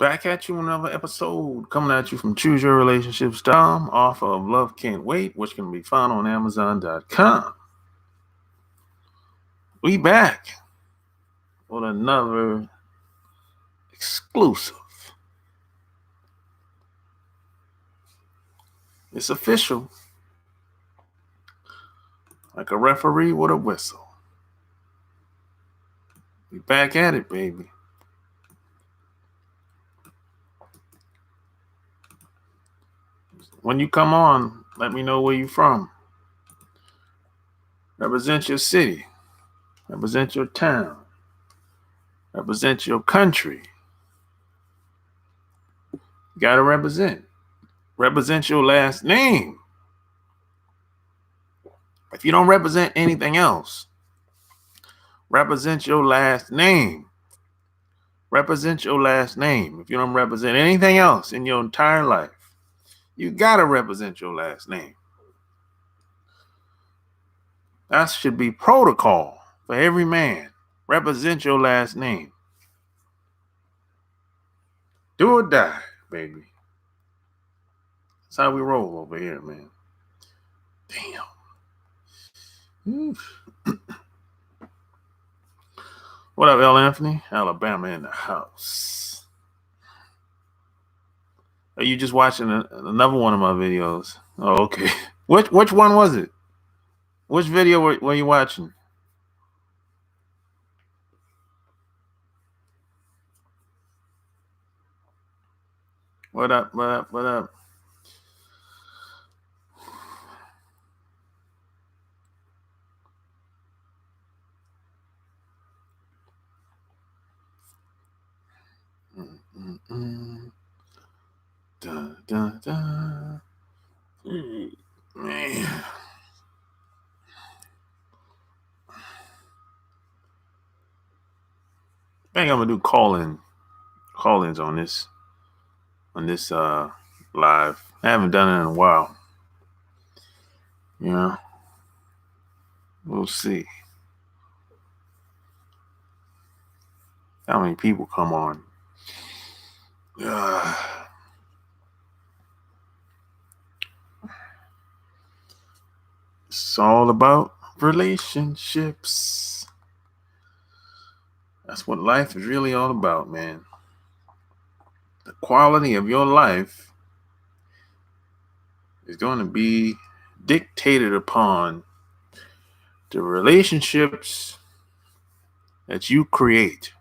Back at you another episode, coming at you from ChooseYourRelationships.com, off of Love Can't Wait, which can be found on Amazon.com. We back with another exclusive. It's official, like a referee with a whistle. We back at it, baby. When you come on, let me know where you from. Represent your city. Represent your town. Represent your country. You gotta represent. Represent your last name. If you don't represent anything else, represent your last name. Represent your last name. If you don't represent anything else in your entire life, you gotta represent your last name. That should be protocol for every man. Represent your last name. Do or die, baby. That's how we roll over here, man. Damn. What up, L. Anthony? Alabama in the house. Are you just watching another one of my videos? Oh, okay. Which one was it? Which video were you watching? What up? Dun, dun, dun. Man. I think I'm gonna do call-ins on this live. I haven't done it in a while. You know, we'll see how many people come on. It's all about relationships. That's what life is really all about, man. The quality of your life is going to be dictated upon the relationships that you create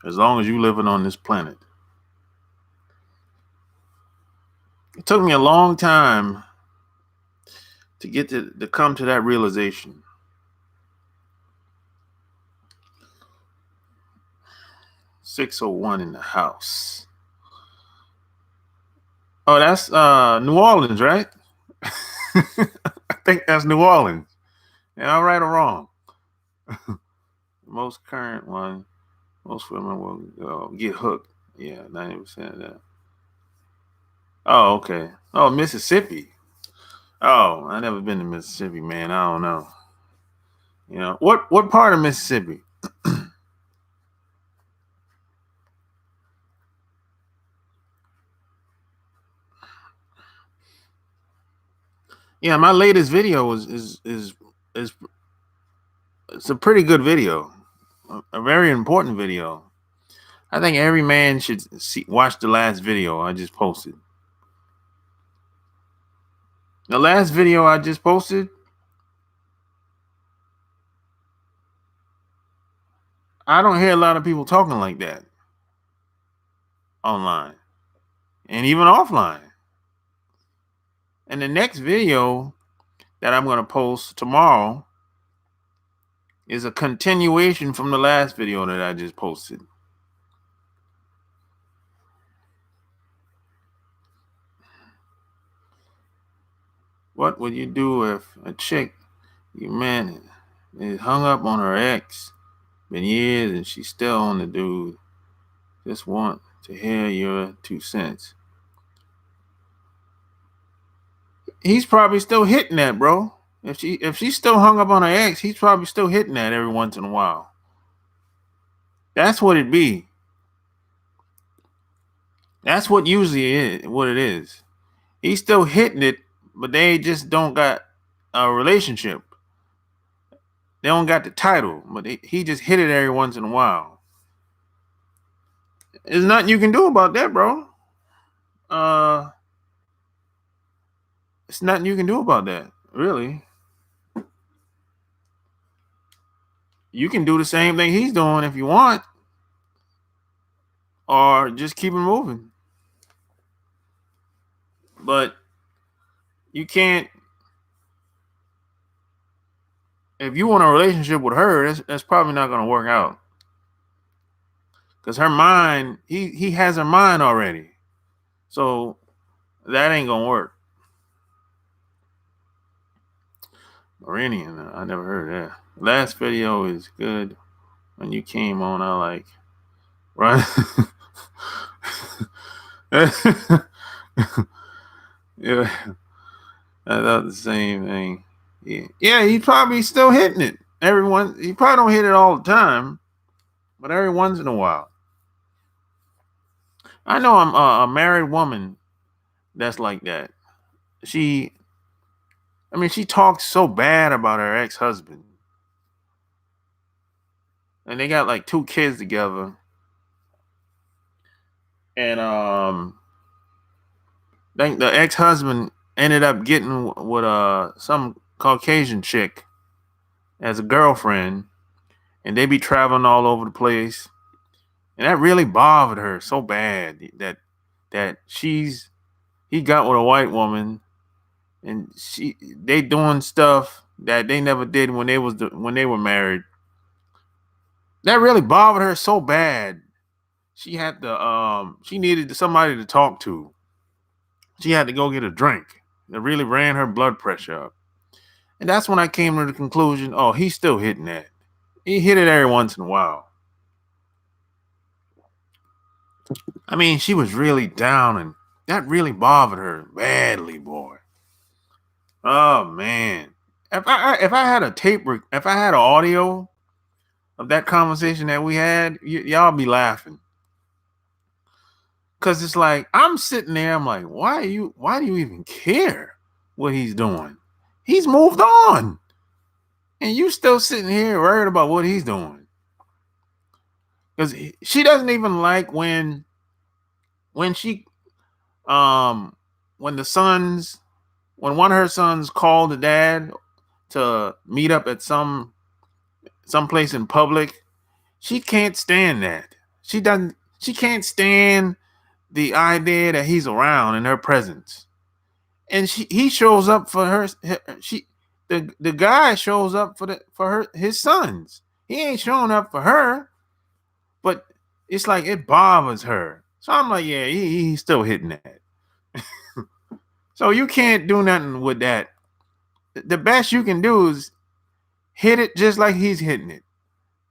as long as you're living on this planet. It took me a long time to get to come to that realization. .601 in the house. Oh, that's New Orleans, right? I think that's New Orleans. Yeah, all right or wrong? Most current one, most women will get hooked. Yeah, 90% of that. Oh, okay. Oh, Mississippi. Oh, I never been to Mississippi, man. I don't know. You know, what part of Mississippi? Yeah, my latest video is it's a pretty good video, a very important video. I think every man should watch the last video I just posted. The last video I just posted, I don't hear a lot of people talking like that online and even offline. And the next video that I'm going to post tomorrow is a continuation from the last video that I just posted. What would you do if a chick you met is hung up on her ex, been years, and she's still on the dude? Just want to hear your 2 cents. He's probably still hitting that, bro. If she's still hung up on her ex, he's probably still hitting that every once in a while. That's what it be. That's what usually is what it is. He's still hitting it, but they just don't got a relationship. They don't got the title, but he just hit it every once in a while. There's nothing you can do about that, bro. Uh, it's nothing you can do about that, really. You can do the same thing he's doing if you want, or just keep it moving. But you can't. If you want a relationship with her, that's probably not going to work out. Because her mind, he has her mind already. So that ain't going to work. Iranian, I never heard that. Last video is good. When you came on, I like, right? Yeah, I thought the same thing. Yeah, he's probably still hitting it. He probably don't hit it all the time, but every once in a while. I know I'm a married woman that's like that. She talks so bad about her ex-husband. And they got like 2 kids together. And think the ex-husband ended up getting with some Caucasian chick as a girlfriend, and they be traveling all over the place. And that really bothered her so bad that he got with a white woman, and they doing stuff that they never did when they were married. That really bothered her so bad. She had to she needed somebody to talk to. She had to go get a drink. It really ran her blood pressure up. And that's when I came to the conclusion, oh, he's still hitting that. He hit it every once in a while. I mean, she was really down, and that really bothered her badly, boy. Oh man. If I had a if I had an audio of that conversation that we had, y'all be laughing. Cause it's like I'm sitting there, I'm like, why do you even care what he's doing? He's moved on. And you still sitting here worried about what he's doing. Because she doesn't even like when she when when one of her sons called the dad to meet up at some place in public. She can't stand that. She can't stand the idea that he's around in her presence. And he shows up for her. The guy shows up for his sons. He ain't showing up for her, but it's like it bothers her. So I'm like, yeah, he's still hitting that. So you can't do nothing with that. The best you can do is hit it just like he's hitting it.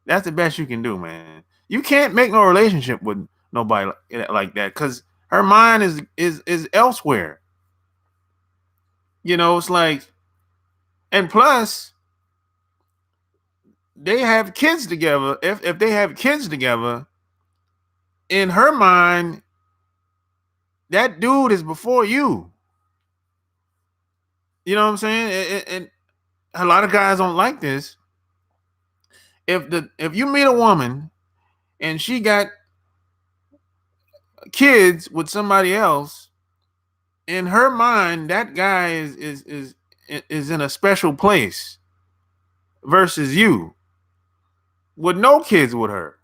That's the best you can do, man. You can't make no relationship with nobody like that because her mind is elsewhere. You know, it's like, and plus, they have kids together. If they have kids together, in her mind, that dude is before you. You know what I'm saying? And a lot of guys don't like this. If you meet a woman and she got kids with somebody else, in her mind, that guy is in a special place versus you with no kids with her.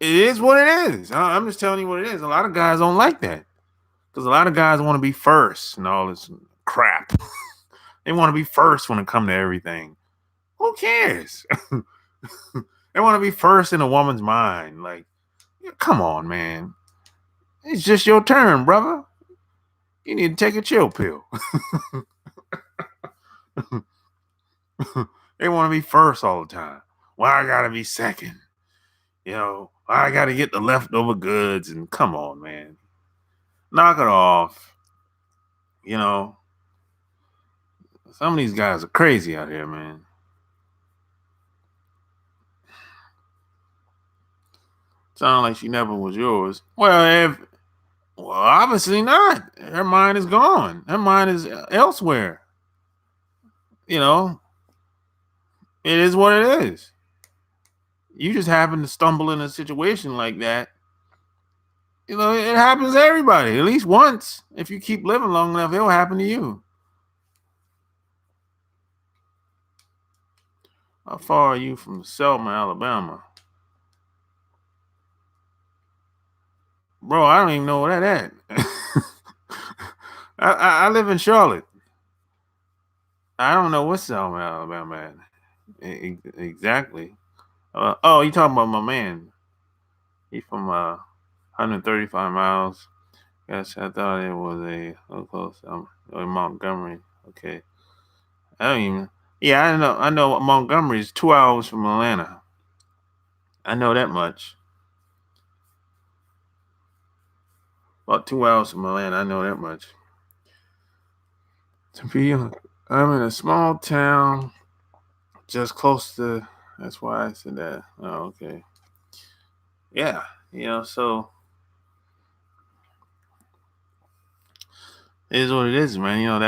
It is what it is. I'm just telling you what it is. A lot of guys don't like that because a lot of guys want to be first and all this crap. They want to be first when it comes to everything. Who cares? They want to be first in a woman's mind. Like, come on, man. It's just your turn, brother. You need to take a chill pill. They want to be first all the time. Why I gotta be second? You know, I gotta get the leftover goods. And come on, man. Knock it off. You know, some of these guys are crazy out here, man. Sound like she never was yours. Well, obviously not. Her mind is gone. Her mind is elsewhere. You know, it is what it is. You just happen to stumble in a situation like that. You know, it happens to everybody at least once. If you keep living long enough, it'll happen to you. How far are you from Selma, Alabama? Bro, I don't even know where that at. I live in Charlotte. I don't know what's Selma, Alabama at. Exactly. Oh, you talking about my man? He's from 135 miles. Yes, I thought it was close. In Montgomery. Okay. I don't even. Yeah, I know. I know Montgomery is 2 hours from Atlanta. I know that much. About 2 hours from Atlanta. I know that much. To be, I'm in a small town, just close to. That's why I said that. Oh, okay. Yeah, so it is what it is, man.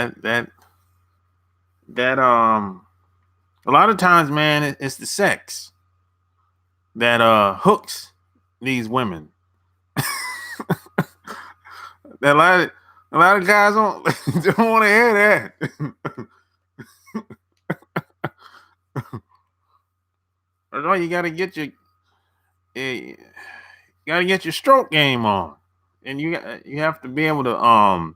That a lot of times, man, it's the sex that hooks these women. That a lot of guys don't don't want to hear that. That's why you gotta get your stroke game on, and you have to be able to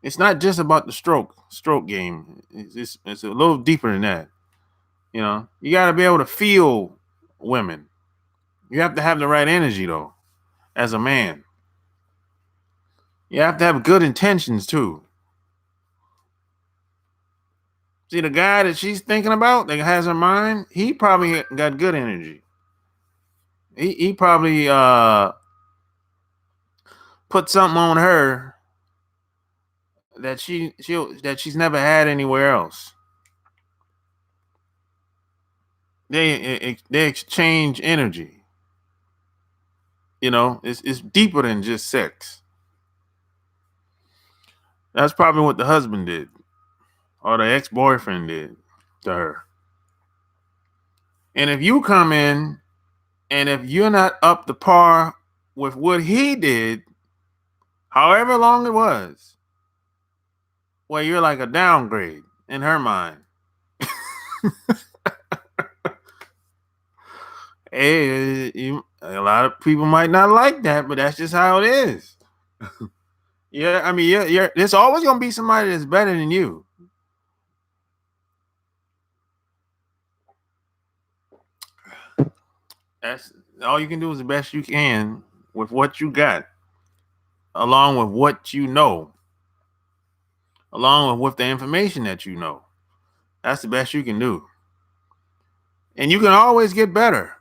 It's not just about the stroke game. It's a little deeper than that. You got to be able to feel women. You have to have the right energy though, as a man. You have to have good intentions too. See, the guy that she's thinking about that has her mind, he probably got good energy. He probably put something on her that she's never had anywhere else. They exchange energy. It's deeper than just sex. That's probably what the husband did, or the ex-boyfriend did to her. And if you come in, and if you're not up to par with what he did, however long it was, well, you're like a downgrade in her mind. Hey, a lot of people might not like that, but that's just how it is. Yeah, I mean, there's always gonna be somebody that's better than you. That's all you can do is the best you can with what you got, along with what you know, along with the information that you know. That's the best you can do. And you can always get better.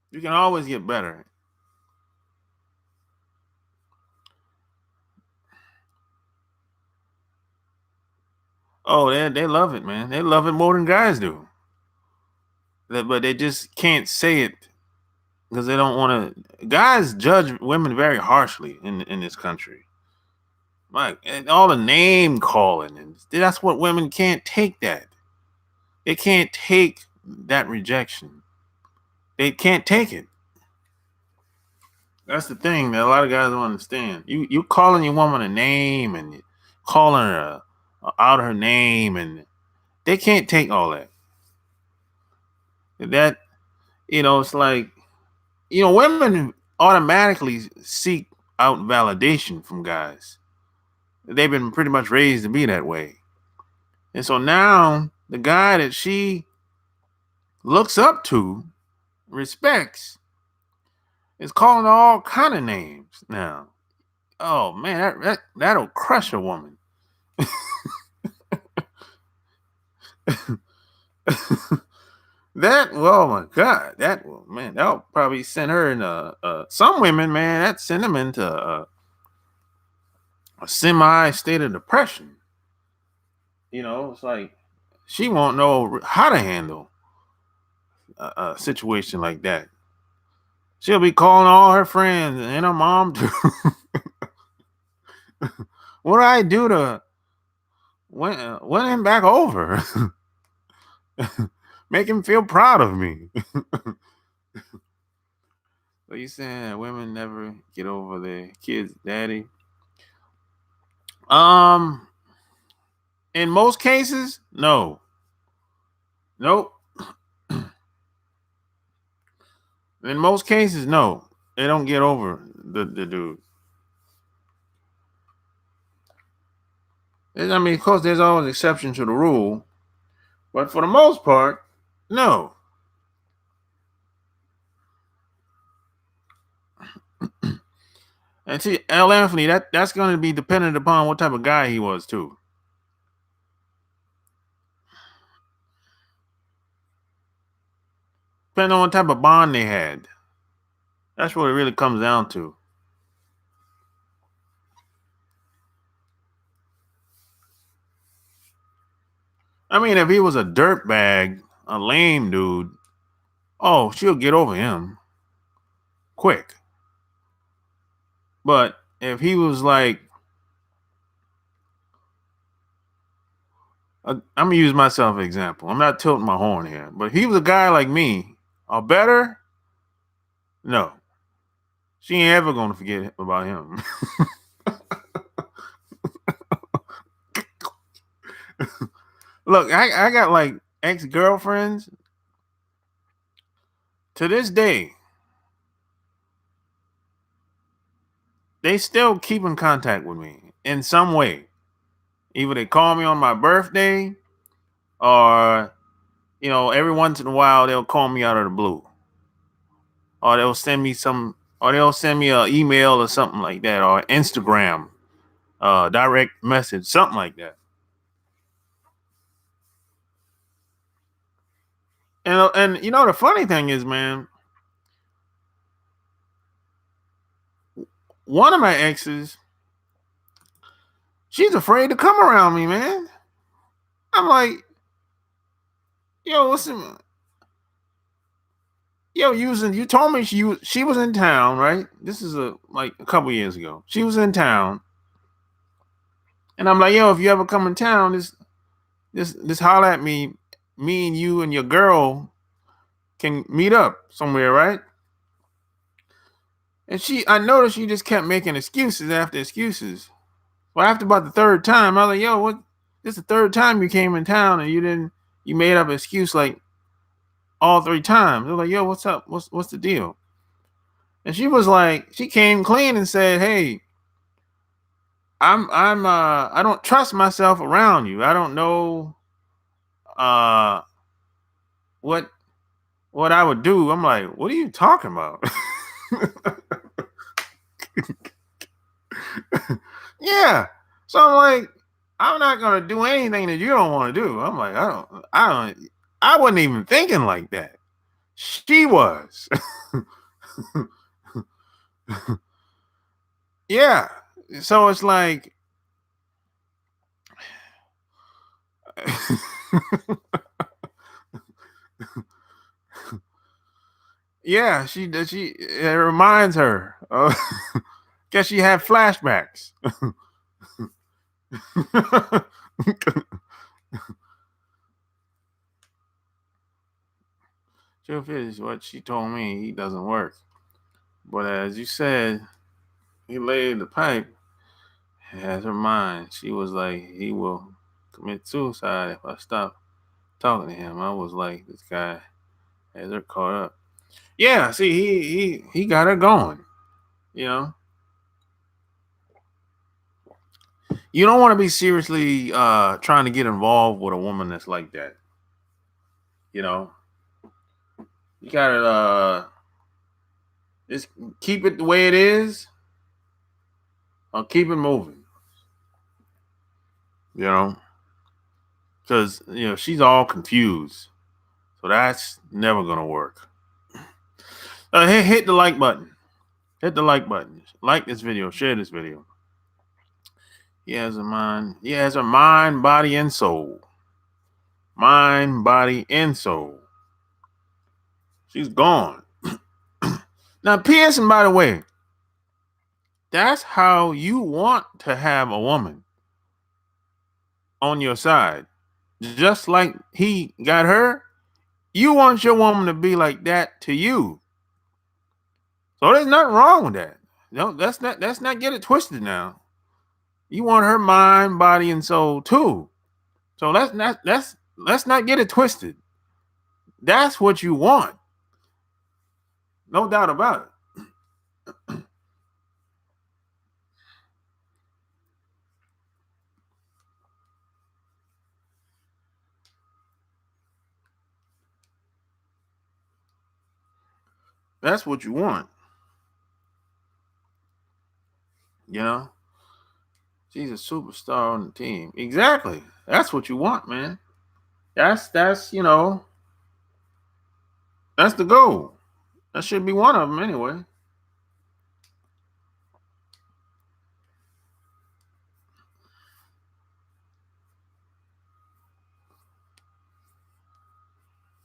You can always get better. Oh, they love it, man. They love it more than guys do. But they just can't say it because they don't want to. Guys judge women very harshly in this country. Like, and all the name calling, and that's what women can't take. That they can't take that rejection. They can't take it. That's the thing that a lot of guys don't understand. You calling your woman a name and calling her out her name, and they can't take all that. That it's like women automatically seek out validation from guys. They've been pretty much raised to be that way, and so now the guy that she looks up to, respects, is calling her all kind of names now. Oh man, that'll crush a woman. Oh my god, that'll probably send her in some women, man, that send them into a semi state of depression. It's like she won't know how to handle a situation like that. She'll be calling all her friends and her mom too. What do I do to win him back over? Make him feel proud of me. So you saying that women never get over their kids' daddy? Um, in most cases, no. Nope. In most cases, no. They don't get over the dude. I mean, of course, there's always exception to the rule, but for the most part, no. And see, L. Anthony, that's going to be dependent upon what type of guy he was too. Depending on what type of bond they had. That's what it really comes down to. I mean, if he was a dirtbag, a lame dude, oh, she'll get over him quick. But if he was like, I'm gonna use myself as an example. I'm not tilting my horn here, but if he was a guy like me, or better, no, she ain't ever gonna forget about him. Look, I got like ex-girlfriends to this day. They still keep in contact with me in some way. Either they call me on my birthday, or every once in a while they'll call me out of the blue, or they'll send me an email or something like that, or Instagram, direct message, something like that. And the funny thing is, man, one of my exes, she's afraid to come around me, man. I'm like, yo, listen, yo, you told me she was in town, right? This is like a couple years ago. She was in town, and I'm like, yo, if you ever come in town, just holler at me. Me and you and your girl can meet up somewhere, right? And I noticed she just kept making excuses after excuses. Well, after about the third time, I was like, yo, what? This is the third time you came in town and you made up an excuse like all three times. I was like, yo, what's up? What's the deal? And she was like, she came clean and said, hey, I don't trust myself around you. I don't know uh what I would do. I'm like, what are you talking about? Yeah. So I'm like, I'm not gonna do anything that you don't want to do. I'm like, I wasn't even thinking like that. She was. Yeah. So it's like yeah, it reminds her. Guess she had flashbacks. Truth is, what she told me, he doesn't work. But as you said, he laid the pipe, has her mind. She was like, he will commit suicide if I stop talking to him. I was like, this guy has her caught up. Yeah, see, he got her going. You know, you don't want to be seriously trying to get involved with a woman that's like that. You know, you gotta just keep it the way it is, or keep it moving. You know, because she's all confused, so that's never gonna work. Hit the like button. Hit the like button. Like this video. Share this video. He has a mind. He has a mind, body, and soul. Mind, body, and soul. She's gone. Now, P.S. and by the way, that's how you want to have a woman on your side. Just like he got her, you want your woman to be like that to you. So there's nothing wrong with that. No, let's not get it twisted now. You want her mind, body, and soul too. So let's not get it twisted. That's what you want. No doubt about it. That's what you want. You know? She's a superstar on the team. Exactly. That's what you want, man. That's that's the goal. That should be one of them anyway.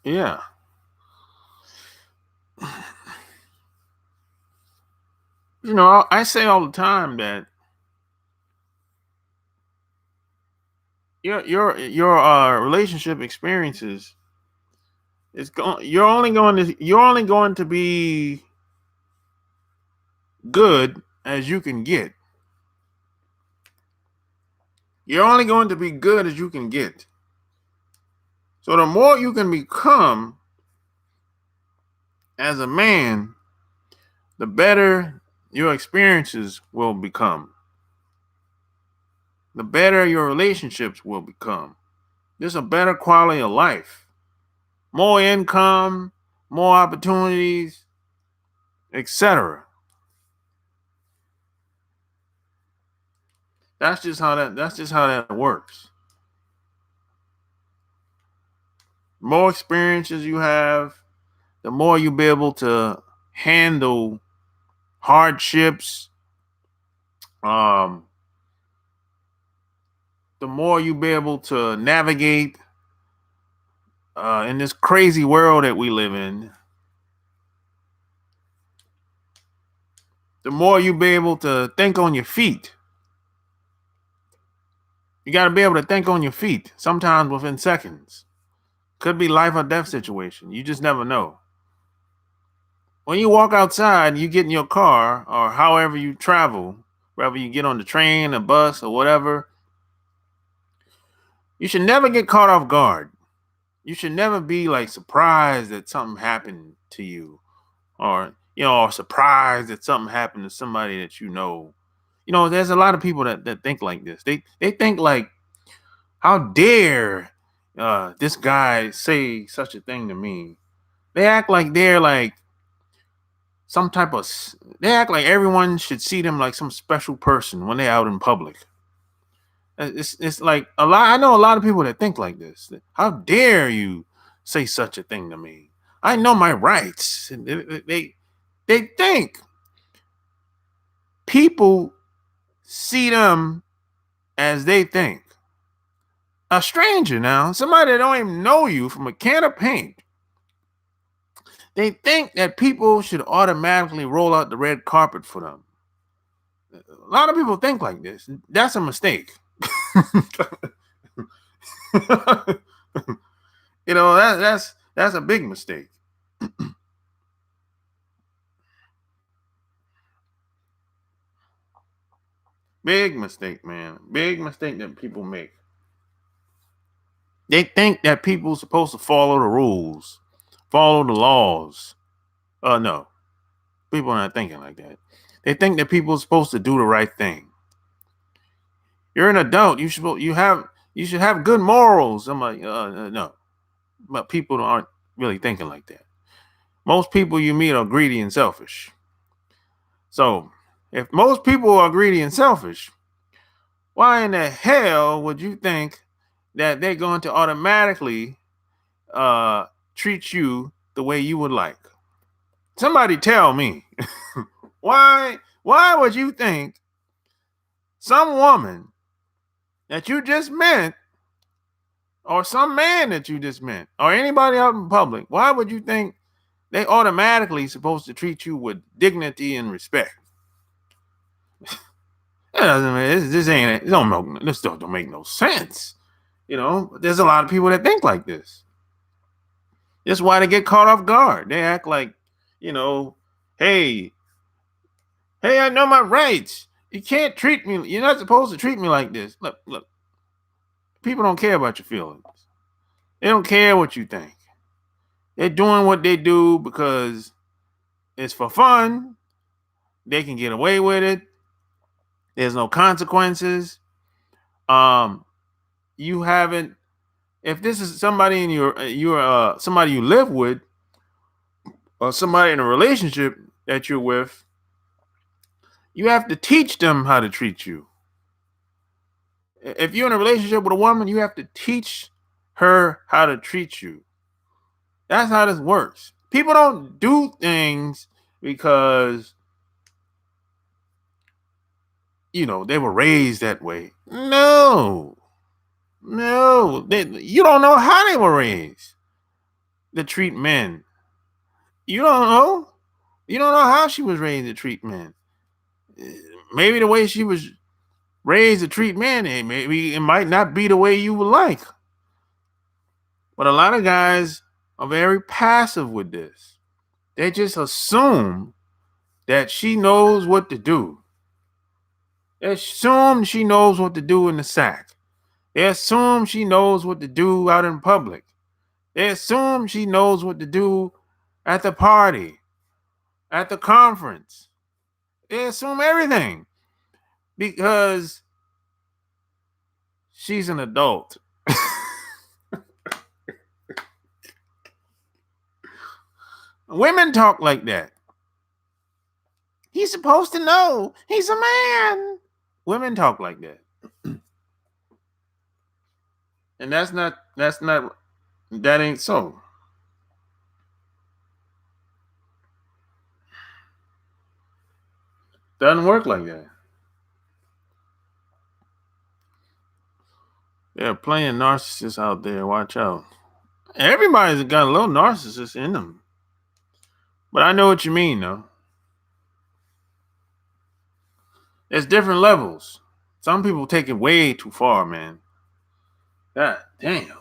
Yeah. I say all the time that your relationship experiences you're only going to be good as you can get. You're only going to be good as you can get. So the more you can become as a man, the better your experiences will become. The better your relationships will become. There's a better quality of life. More income, more opportunities, etc. That's just how that works. The more experiences you have, the more you'll be able to handle hardships. The more you'll be able to navigate in this crazy world that we live in. The more you'll be able to think on your feet. You got to be able to think on your feet, sometimes within seconds. Could be life or death situation. You just never know. When you walk outside, you get in your car or however you travel, whether you get on the train, a bus, or whatever, you should never get caught off guard. You should never be like surprised that something happened to you, or surprised that something happened to somebody that you know. There's a lot of people that think like this. They think like, how dare this guy say such a thing to me? They act like they're like they act like everyone should see them like some special person when they're out in public. It's like I know a lot of people that think like this. How dare you say such a thing to me? I know my rights. And they think people see them as they think. A stranger now, somebody that don't even know you from a can of paint, they think that people should automatically roll out the red carpet for them. A lot of people think like this. That's a mistake. That's a big mistake. Big mistake, man. Big mistake that people make. They think that people are supposed to follow the rules, follow the laws. No, people are not thinking like that. They think that people are supposed to do the right thing. You're an adult. You should have good morals. I'm like, no, but people aren't really thinking like that. Most people you meet are greedy and selfish. So, if most people are greedy and selfish, why in the hell would you think that they're going to automatically treat you the way you would like? Somebody tell me. Why would you think some woman that you just met, or some man that you just met, or anybody out in public, why would you think they automatically supposed to treat you with dignity and respect. This ain't, this don't make no sense. There's a lot of people that think like this. That's why they get caught off guard. They act like, hey, I know my rights. You can't treat me. You're not supposed to treat me like this. Look. People don't care about your feelings. They don't care what you think. They're doing what they do because it's for fun. They can get away with it. There's no consequences. You haven't. If this is somebody in you're somebody you live with, or somebody in a relationship that you're with, you have to teach them how to treat you. If you're in a relationship with a woman, you have to teach her how to treat you. That's how this works. People don't do things because they were raised that way. No. You don't know how they were raised to treat men. You don't know. You don't know how she was raised to treat men. Maybe the way she was raised to treat men, maybe it might not be the way you would like. But a lot of guys are very passive with this. They just assume that she knows what to do. They assume she knows what to do in the sack. They assume she knows what to do out in public. They assume she knows what to do at the party, at the conference. They assume everything because she's an adult. Women talk like that. He's supposed to know. He's a man. Women talk like that. And that ain't so. Doesn't work like that. There are plenty of narcissists out there. Watch out. Everybody's got a little narcissist in them. But I know what you mean, though. There's different levels. Some people take it way too far, man. God damn.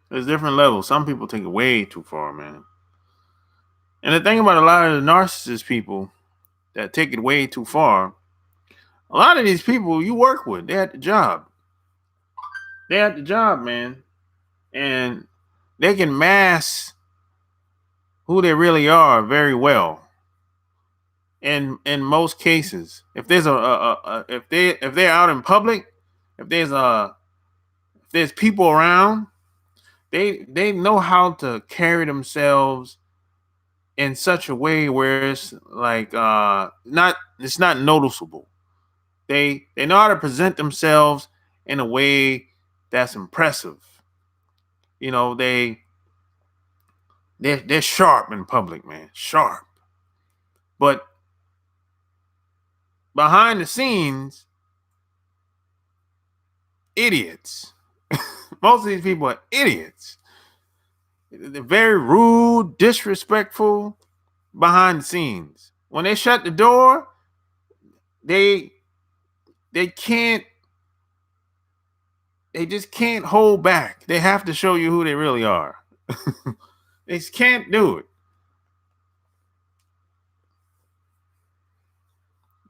There's different levels. Some people take it way too far, man. And the thing about a lot of the narcissist people that take it way too far, a lot of these people you work with, they at the job. They at the job, man. And they can mask who they really are very well. In most cases, if there's if they're out in public, if there's people around, they know how to carry themselves in such a way where it's like it's not noticeable. They know how to present themselves in a way that's impressive. They're sharp in public, man. Sharp. But behind the scenes, idiots. Most of these people are idiots. They're very rude, disrespectful behind the scenes. When they shut the door, they just can't hold back. They have to show you who they really are. They just can't do it.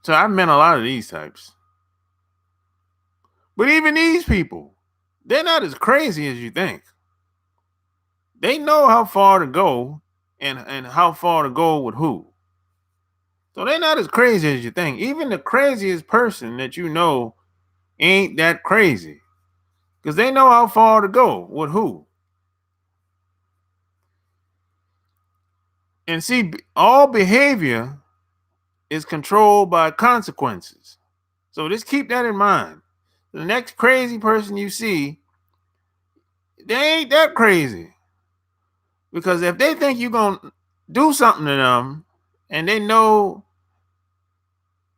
So I've met a lot of these types. But even these people, they're not as crazy as you think. They know how far to go and how far to go with who. So they're not as crazy as you think. Even the craziest person that you know ain't that crazy. Because they know how far to go with who. And see, all behavior is controlled by consequences. So just keep that in mind. The next crazy person you see, they ain't that crazy. Because if they think you're going to do something to them and they know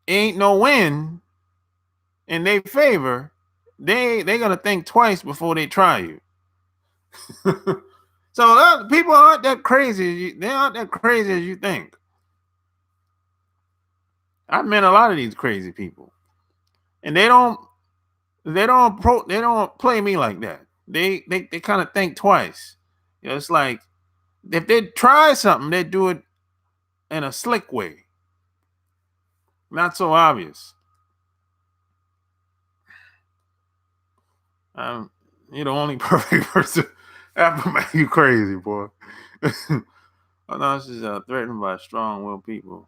ain't no win in their favor, they're going to think twice before they try you. So people aren't that crazy. They aren't that crazy as you think. I've met a lot of these crazy people, and they don't play me like that. They kind of think twice. It's like if they try something, they do it in a slick way, not so obvious. You're the only perfect person ever make you crazy, boy. Narcissists are threatened by strong-willed people.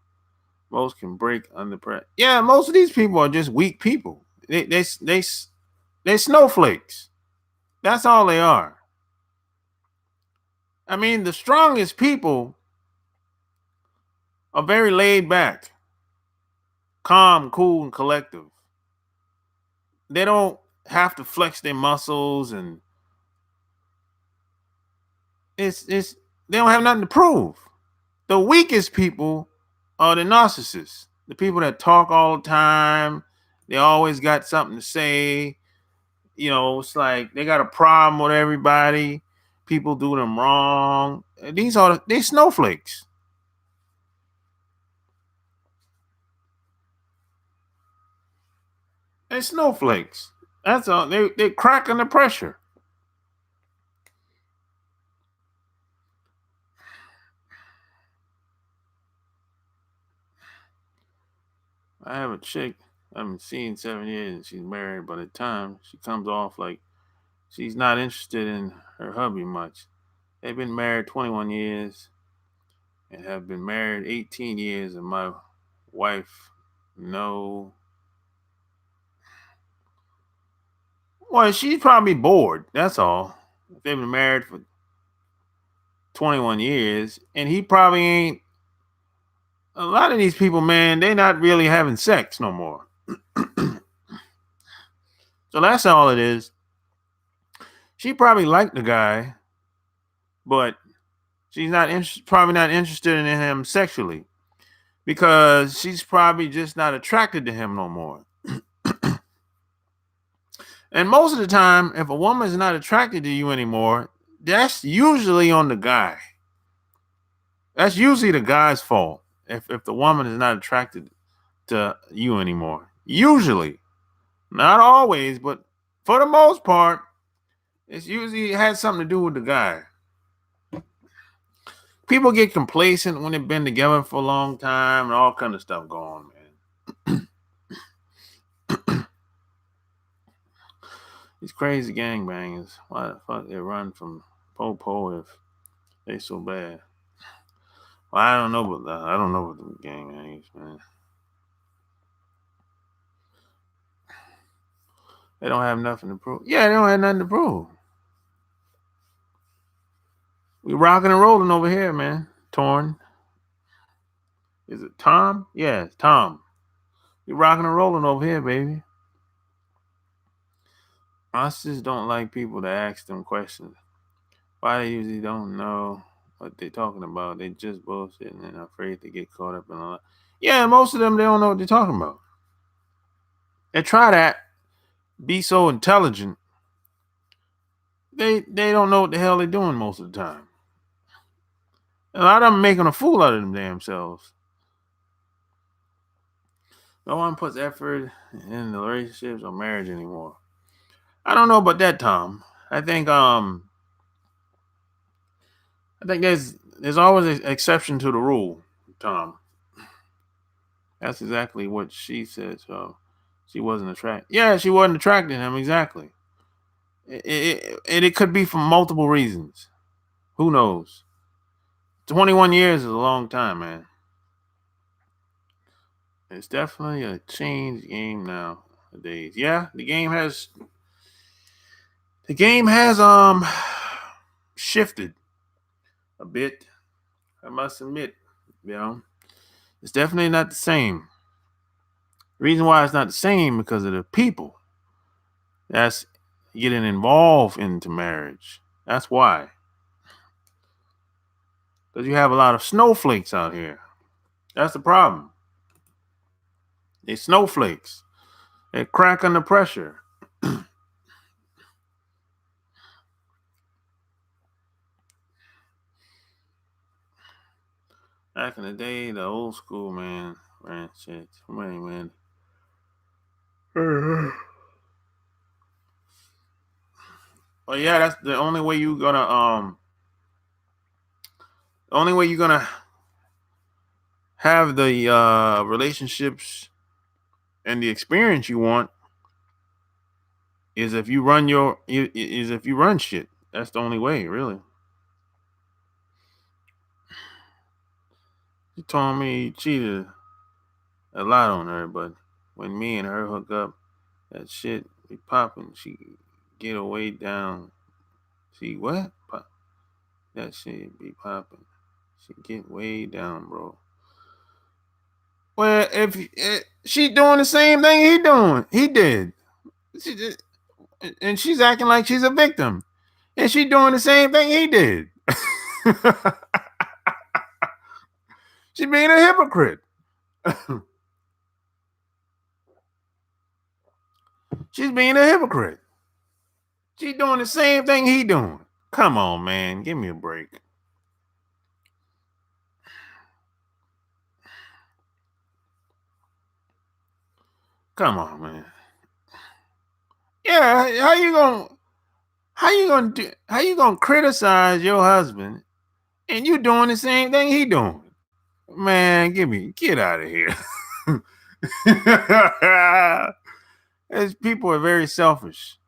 Most can break under pressure. Yeah, most of these people are just weak people. They snowflakes. That's all they are. I mean, the strongest people are very laid back, calm, cool, and collective. They don't have to flex their muscles, and it's they don't have nothing to prove. The weakest people are the narcissists, the people that talk all the time. They always got something to say. It's like they got a problem with everybody. People do them wrong. They snowflakes. They snowflakes. That's all. They crack under pressure. I have a chick I haven't seen 7 years, and she's married. By the time she comes off like she's not interested in her hubby much. They've been married 21 years and have been married 18 years, and my wife, no. Well, she's probably bored. That's all. They've been married for 21 years, and he probably ain't. A lot of these people, man, they're not really having sex no more. So that's all it is. She probably liked the guy, but she's probably not interested in him sexually because she's probably just not attracted to him no more. And most of the time, if a woman is not attracted to you anymore, that's usually on the guy. That's usually the guy's fault if the woman is not attracted to you anymore. Usually. Not always, but for the most part, it has something to do with the guy. People get complacent when they've been together for a long time and all kind of stuff going on, man. These crazy gangbangers, why the fuck they run from Popo if they so bad? Well, I don't know about that. I don't know what the gangbangers, man. They don't have nothing to prove. Yeah, they don't have nothing to prove. We rocking and rolling over here, man. Torn. Is it Tom? Yeah, it's Tom. We rocking and rolling over here, baby. Narcissists don't like people to ask them questions. Why they usually don't know what they're talking about. They just bullshitting and afraid to get caught up in a lot. Yeah, most of them, they don't know what they're talking about. They try to be so intelligent. They don't know what the hell they're doing most of the time. A lot of them making a fool out of them damn selves. No one puts effort in the relationships or marriage anymore. I don't know about that, Tom. I think there's always an exception to the rule, Tom. That's exactly what she said. So she wasn't attracted. Yeah, she wasn't attracted to him. Exactly. It could be for multiple reasons. Who knows? 21 years is a long time, man. It's definitely a changed game nowadays. Yeah, the game has shifted a bit. I must admit, it's definitely not the same. The reason why it's not the same because of the people that's getting involved into marriage. That's why. Because you have a lot of snowflakes out here. That's the problem. They snowflakes. They crack under pressure. Back in the day, the old school man ran shit. Man. Well, yeah, that's the only way you're gonna have the relationships and the experience you want is if you run shit. That's the only way, really. She told me he cheated a lot on her, but when me and her hook up, that shit be popping. She get away down. See what? That shit be popping. She get way down, bro. Well, if she doing the same thing he did. And she's acting like she's a victim, and she doing the same thing he did. She being a hypocrite. She's being a hypocrite. She doing the same thing he doing. Come on, man. Give me a break. Come on, man. Yeah, how you gonna criticize your husband and you doing the same thing he doing? Man, get out of here. As people are very selfish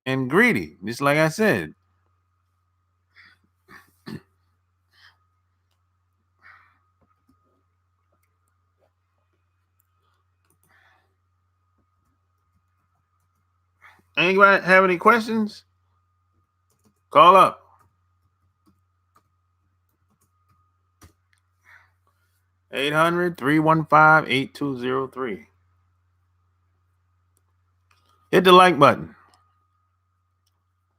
and greedy, just like I said. Anybody have any questions? Call up. 800-315-8203. Hit the like button.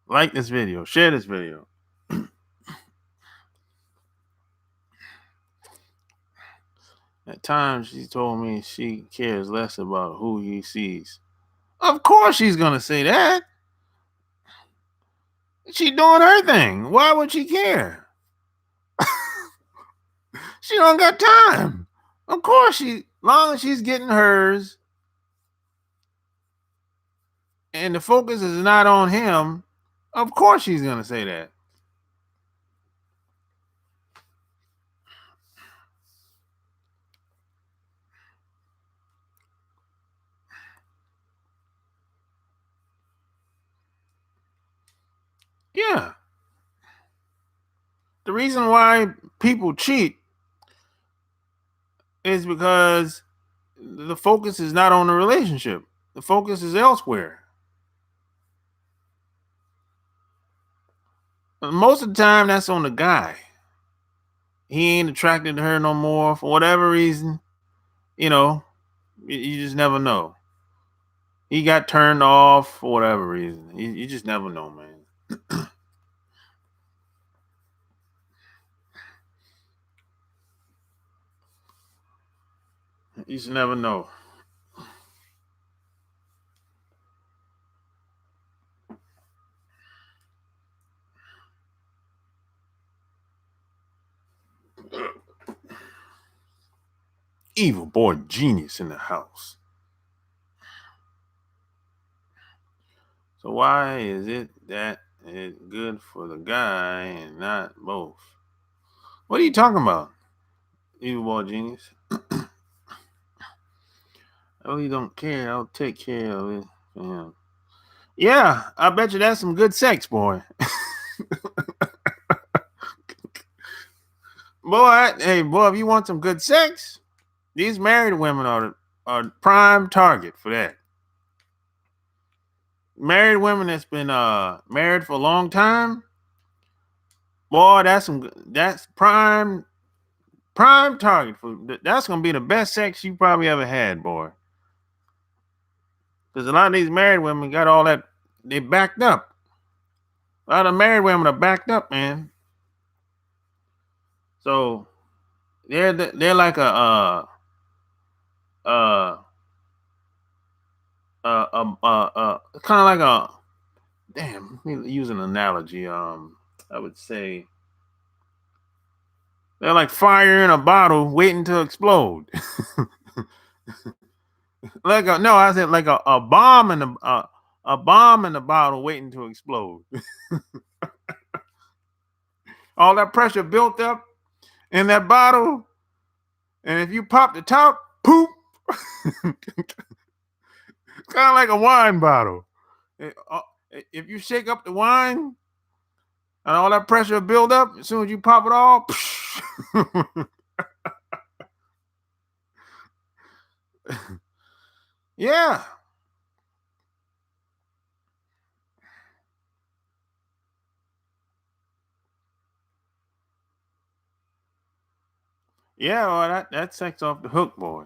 Like this video. Share this video. At times, she told me she cares less about who he sees. Of course she's going to say that. She doing her thing. Why would she care? She don't got time. Of course, long as she's getting hers and the focus is not on him, of course she's going to say that. Yeah. The reason why people cheat is because the focus is not on the relationship. The focus is elsewhere. Most of the time, that's on the guy. He ain't attracted to her no more for whatever reason. You just never know. He got turned off for whatever reason. You just never know, man. You just never know. Evil boy genius in the house. So why is it that it's good for the guy and not both? What are you talking about, evil boy genius? I really don't care. I'll take care of it for him. Yeah, I bet you that's some good sex, boy. Boy, if you want some good sex, these married women are prime target for that. Married women that's been married for a long time, boy, that's prime target for that's gonna be the best sex you probably ever had, boy. Because a lot of these married women got all that, they backed up. A lot of married women are backed up, man. So they're like a kind of like a, damn, let me use an analogy. I would say They're like fire in a bottle waiting to explode. I said like a bomb in a bomb in the bottle waiting to explode. All that pressure built up in that bottle, and if you pop the top, poop. It's kind of like a wine bottle. If you shake up the wine and all that pressure build up, as soon as you pop it all, yeah. Yeah, well, that sex off the hook, boy.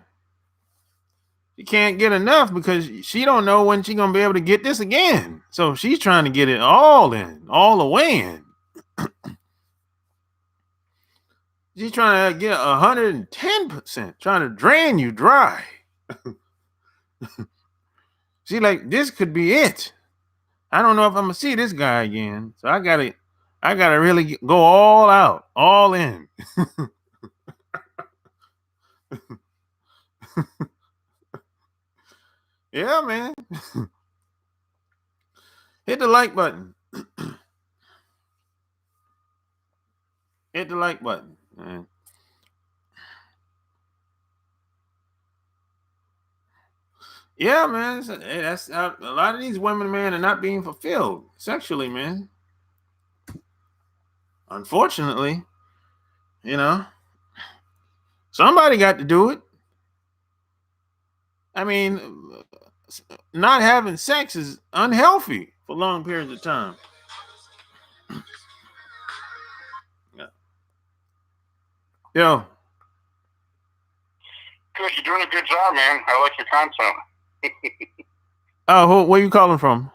She can't get enough because she don't know when she's gonna be able to get this again. So she's trying to get it all in, all the way in. She's trying to get 110%, trying to drain you dry. She like, this could be it. I don't know if I'm gonna see this guy again. So I gotta really go all out, all in. Yeah, man. Hit the like button. Hit the like button, man. Yeah, man. That's a lot of these women, man, are not being fulfilled sexually, man. Unfortunately, you know, somebody got to do it. I mean, not having sex is unhealthy for long periods of time. Yeah. Yo. Good, you're doing a good job, man. I like your content. Oh, where you calling from?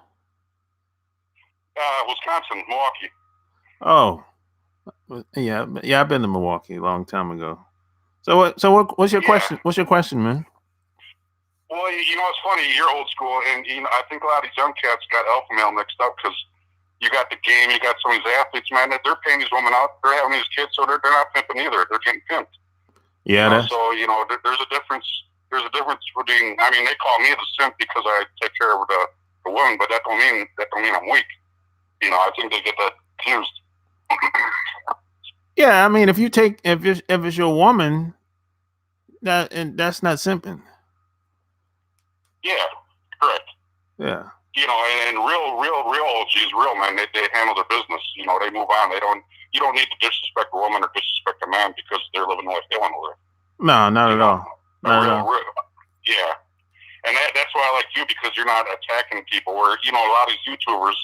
Wisconsin, Milwaukee. Oh, yeah. I've been to Milwaukee a long time ago. What's your question? What's your question, man? Well, it's funny. You're old school, and I think a lot of these young cats got alpha male mixed up because you got the game, you got some of these athletes, man. They're paying these women out. They're having these kids, so they're not pimping either. They're getting pimped. Yeah. So there's a difference. There's a difference between. I mean, they call me the simp because I take care of the woman, but that don't mean I'm weak. I think they get that confused. Yeah, I mean, if it's your woman, that's not simping. Yeah, correct. Yeah. And real OGs, real men, they handle their business. They move on. You don't need to disrespect a woman or disrespect a man because they're living the life they want to live. No, not at all. Yeah. And that's why I like you, because you're not attacking people where, a lot of these YouTubers,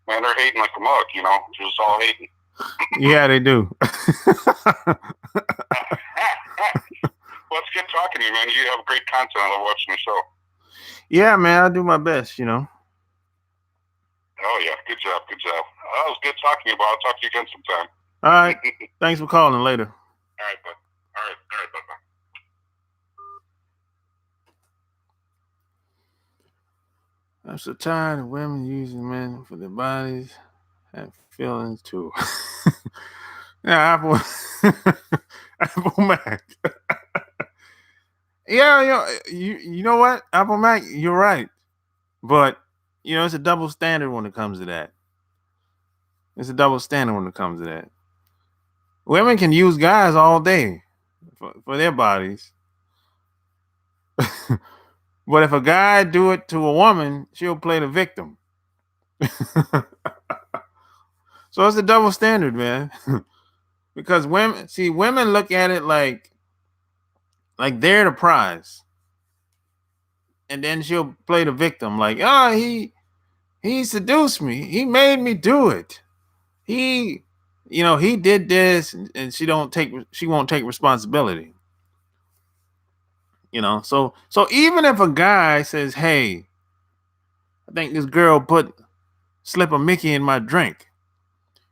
man, they're hating like a mug, just all hating. Yeah, they do. Well, it's good talking to you, man. You have great content. I love watching the show. Yeah, man, I do my best, Oh, yeah. Good job. It was good talking to you, but I'll talk to you again sometime. All right. Thanks for calling. Later. All right, bud. All right, bye-bye. I'm so tired of women using men for their bodies and feelings too. Yeah, Apple Mac. Yeah, you know what? Apple Mac, you're right. But it's a double standard when it comes to that. It's a double standard when it comes to that. Women can use guys all day for their bodies. But if a guy do it to a woman, she'll play the victim. So it's a double standard, man. Because women look at it like they're the prize. And then she'll play the victim, like, he seduced me. He made me do it. He did this, and she won't take responsibility. So even if a guy says, hey, I think this girl slip a Mickey in my drink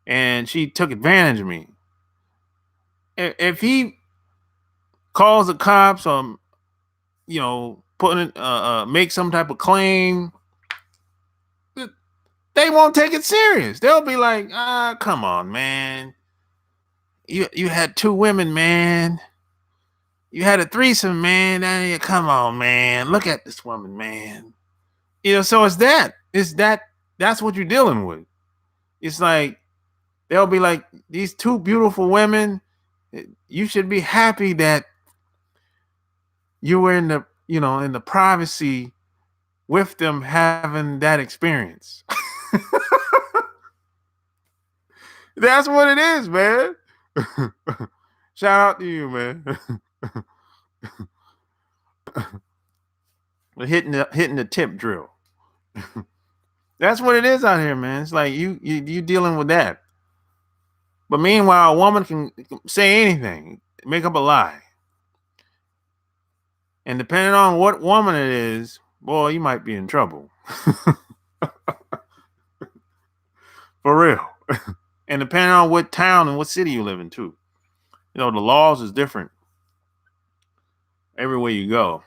and she took advantage of me. If he calls the cops or, make some type of claim, they won't take it serious. They'll be like, come on, man. you had two women, man. You had a threesome, man. Come on, man. Look at this woman, man. So it's that's what you're dealing with. It's like they'll be like, these two beautiful women. You should be happy that you were in the privacy with them having that experience. That's what it is, man. Shout out to you, man. hitting the tip drill. That's what it is out here, man. It's like you dealing with that. But meanwhile, a woman can say anything, make up a lie. And depending on what woman it is, boy, you might be in trouble. For real. And depending on what town and what city you live in, too. The laws is different everywhere you go,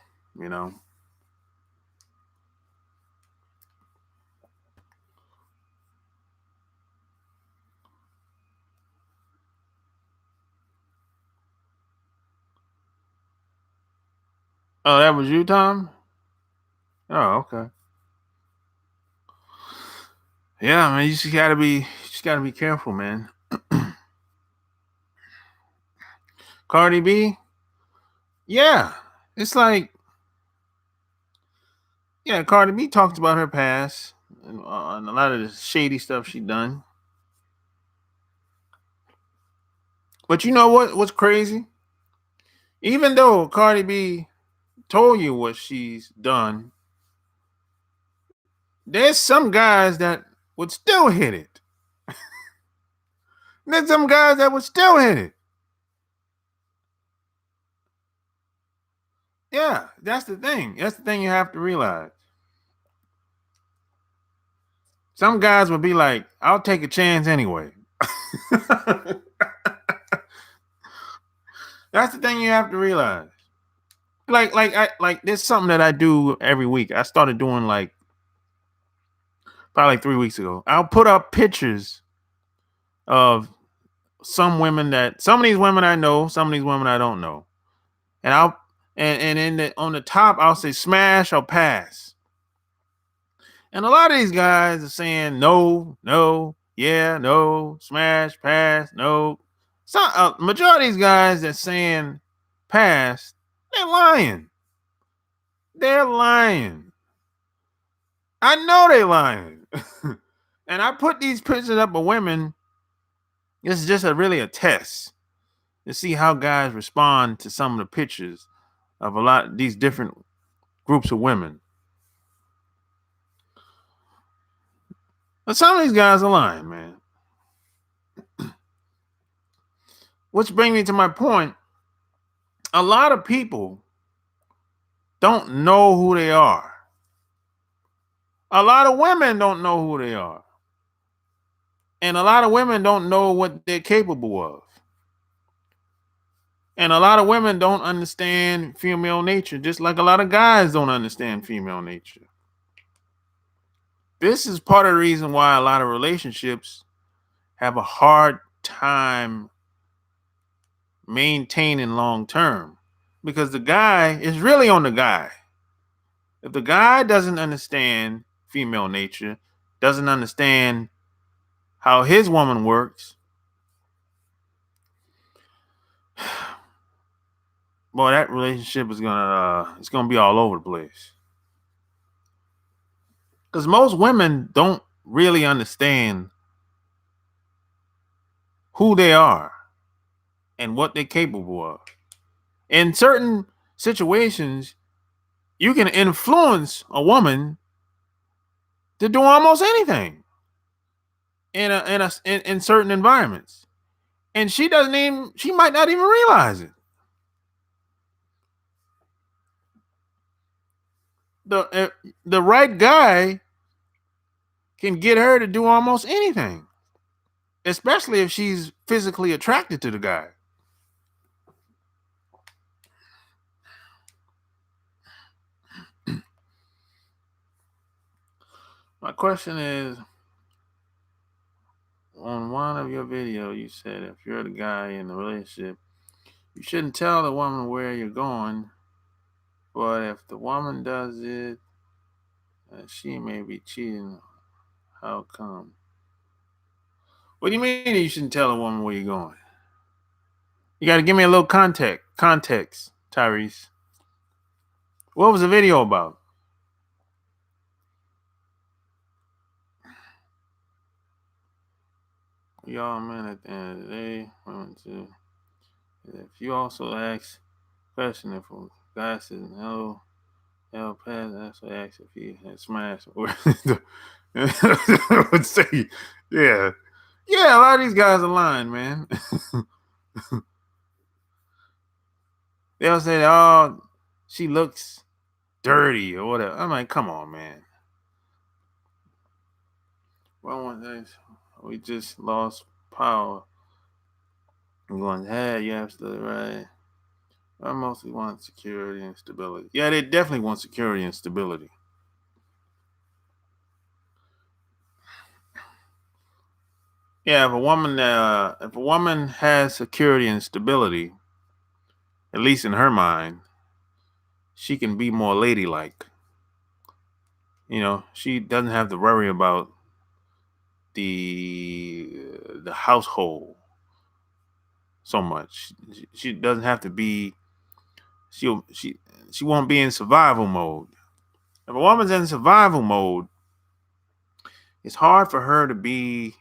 Oh, that was you, Tom? Oh, okay. Yeah, man, you just gotta be careful, man. Cardi B, yeah, it's like, yeah, Cardi B talked about her past and a lot of the shady stuff she done. But you know what's crazy? Even though Cardi B told you what she's done, there's some guys that would still hit it. There's some guys that would still hit it. Yeah, that's the thing. That's the thing you have to realize. Some guys would be like, I'll take a chance anyway. That's the thing you have to realize. Like there's something that I do every week. I started doing probably like 3 weeks ago. I'll put up pictures of some of these women I know, some of these women I don't know. And on the top I'll say smash or pass. And a lot of these guys are saying no, yeah, no, smash, pass, no. So majority of these guys that saying pass, they're lying. They're lying. I know they're lying. And I put these pictures up of women. This is just really a test to see how guys respond to some of the pictures of a lot of these different groups of women. But some of these guys are lying, man. Which brings me to my point. A lot of people don't know who they are. A lot of women don't know who they are. And a lot of women don't know what they're capable of. And a lot of women don't understand female nature, just like a lot of guys don't understand female nature. This is part of the reason why a lot of relationships have a hard time maintaining long term, because the guy is really on the guy. If the guy doesn't understand female nature, doesn't understand how his woman works, boy, that relationship is gonna be all over the place. Because most women don't really understand who they are and what they're capable of. In certain situations, you can influence a woman to do almost anything in certain environments, and she might not even realize it. The right guy can get her to do almost anything, especially if she's physically attracted to the guy. My question is, on one one of your videos, you said if you're the guy in the relationship, you shouldn't tell the woman where you're going. But if the woman does it, she may be cheating. How come? What do you mean you shouldn't tell a woman where you're going? You got to give me a little context, Tyrese. What was the video about? Y'all, man, at the end of the day, women too. If you also ask question if a guy says no, hell pass, that's what I ask if he had smashed. I would say, yeah. Yeah, a lot of these guys are lying, man. They'll say, oh, she looks dirty or whatever. I'm like, come on, man. Well, one day, we just lost power. I'm going, hey, you're absolutely right. I mostly want security and stability. Yeah, they definitely want security and stability. Yeah, if a woman has security and stability, at least in her mind, she can be more ladylike. You know, she doesn't have to worry about the household so much. She doesn't have to be. She won't be in survival mode. If a woman's in survival mode, it's hard for her to be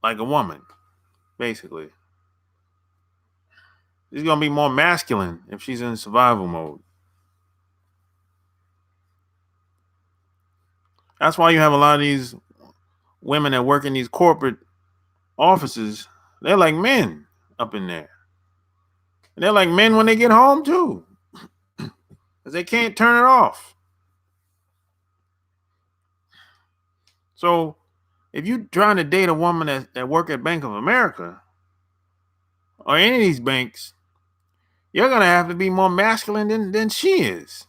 like a woman, basically. She's gonna be more masculine if she's in survival mode. That's why you have a lot of these women that work in these corporate offices. They're like men up in there. And they're like men when they get home too. Because they can't turn it off. So if you're trying to date a woman that work at Bank of America or any of these banks, you're gonna have to be more masculine than she is.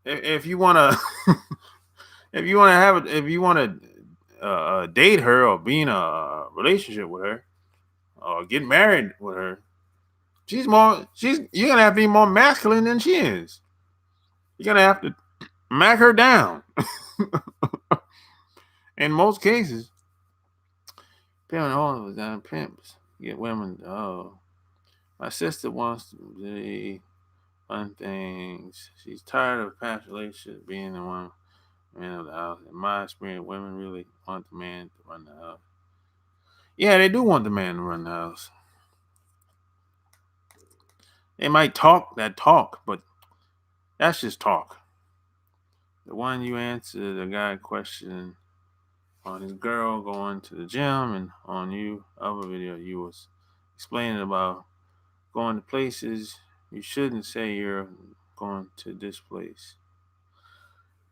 If you wanna if you wanna date her or be in a relationship with her or get married with her, you're gonna have to be more masculine than she is. You're gonna have to mac her down. In most cases, parent all was down pimps get women. Oh, my sister wants to be fun things. She's tired of past relationships being the one man of the house. In my experience, women really want the man to run the house. Yeah, they do want the man to run the house. They might talk that talk, but that's just talk. The one you answered the guy question on his girl going to the gym, and on you other video you was explaining about going to places you shouldn't say you're going to this place.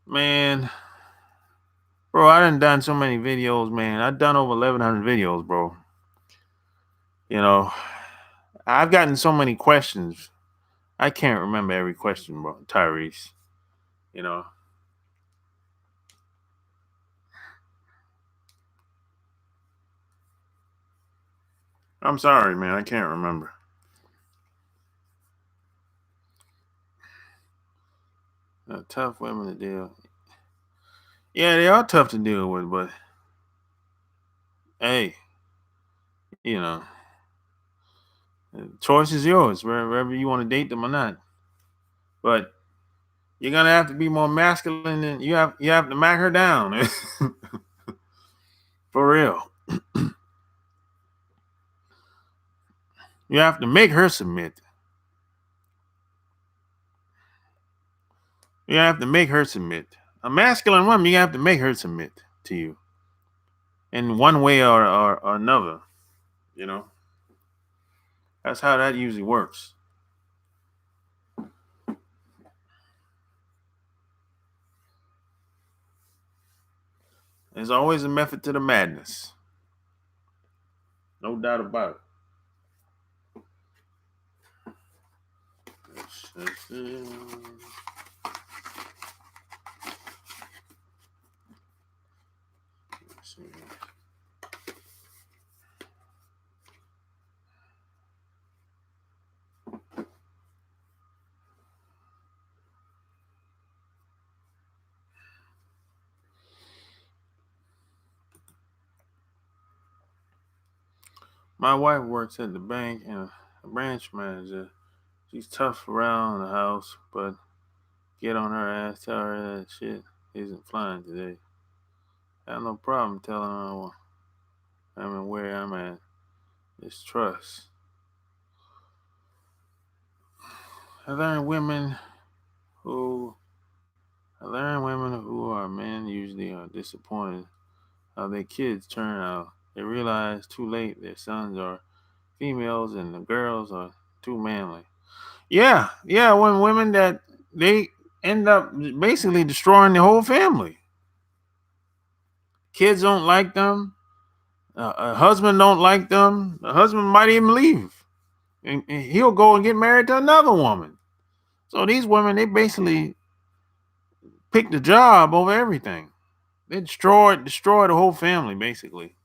Man, bro, I done so many videos, man. I've done over 1,100 videos, bro. You know, I've gotten so many questions. I can't remember every question, bro, Tyrese. You know. I'm sorry, man. I can't remember. Tough women to deal. Yeah, they are tough to deal with, but hey, you know, the choice is yours, wherever you want to date them or not. But you're gonna have to be more masculine, and you have to mac her down. For real. You have to make her submit. You have to make her submit. A masculine woman, you have to make her submit to you in one way or another. You know, that's how that usually works. There's always a method to the madness. No doubt about it. My wife works at the bank and a branch manager. She's tough around the house, but get on her ass, tell her that shit isn't flying today. I have no problem telling her where I'm at. It's trust. I learned women who I learned women who are men usually are disappointed how their kids turn out. They realize too late their sons are females and the girls are too manly. Yeah, yeah, when women that they end up basically destroying the whole family. Kids don't like them. A husband don't like them. The husband might even leave, and he'll go and get married to another woman. So these women, they basically pick the job over everything. They destroy the whole family basically.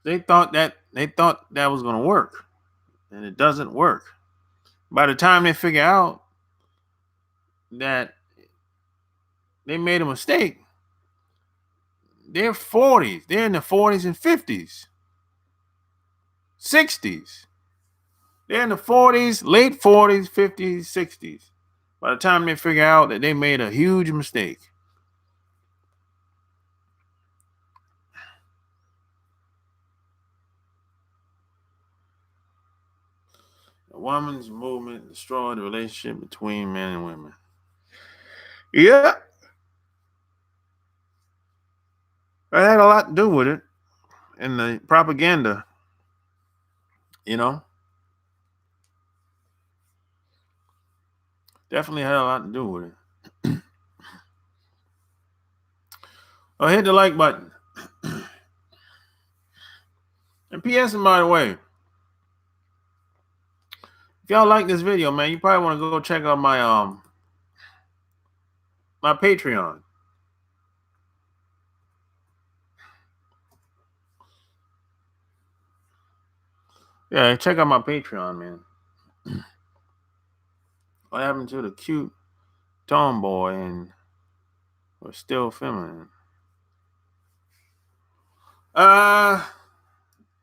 They thought that was gonna work, and it doesn't work. By the time they figure out that they made a mistake, they're in the 40s and 50s, 60s. They're in the 40s, late 40s, 50s, 60s. By the time they figure out that they made a huge mistake. The woman's movement destroyed the relationship between men and women. Yeah, that had a lot to do with it. And the propaganda, you know, definitely had a lot to do with it. Oh, hit the like button. And P.S. by the way, if y'all like this video, man, you probably want to go check out my Patreon. Yeah, check out my Patreon, man. What happened to the cute tomboy and we're still feminine? Uh,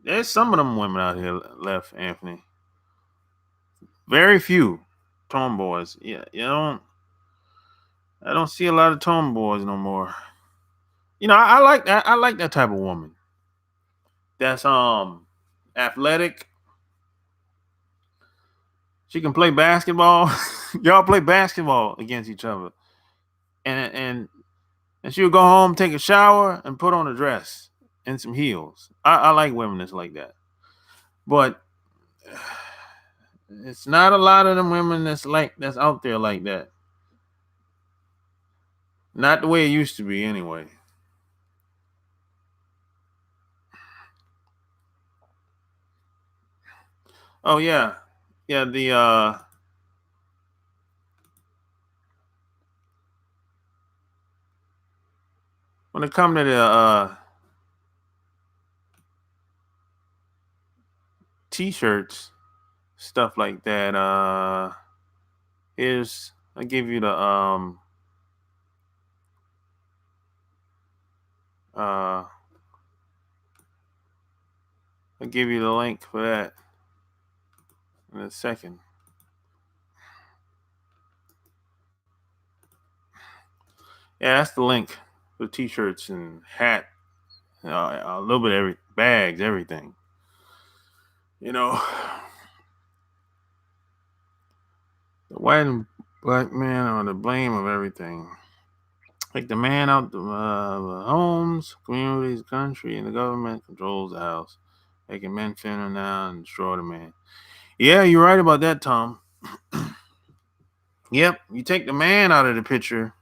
there's some of them women out here left, Anthony. Very few tomboys. Yeah, I don't see a lot of tomboys no more. I like that. I like that type of woman. That's athletic. She can play basketball. Y'all play basketball against each other, and she'll go home, take a shower, and put on a dress and some heels. I like women that's like that, but it's not a lot of them women that's out there like that. Not the way it used to be, anyway. Oh yeah, yeah. When it come to the t-shirts, stuff like that. Here's I give you the uh I'll give you the link for that in a second. Yeah, that's the link for t-shirts and hat, a little bit of bags, everything. You know, the white and black man are the blame of everything. Take the man out the homes, communities, country, and the government controls the house, making men thinner now and destroy the man. Yeah, you're right about that, Tom. Yep, you take the man out of the picture,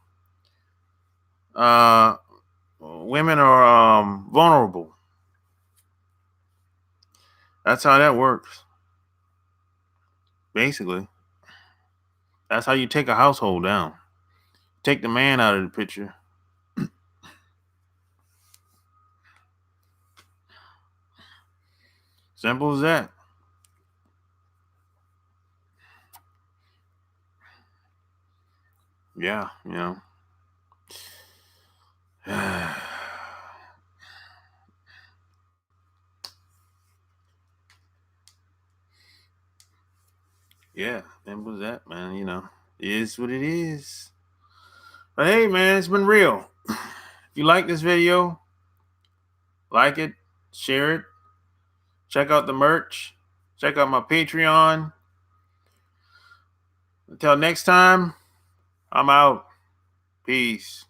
women are vulnerable. That's how that works. Basically, that's how you take a household down. Take the man out of the picture. Simple as that. Yeah, you know. Yeah, that was that, man. You know, it is what it is. But hey, man, it's been real. If you like this video, like it, share it, check out the merch, check out my Patreon. Until next time, I'm out. Peace.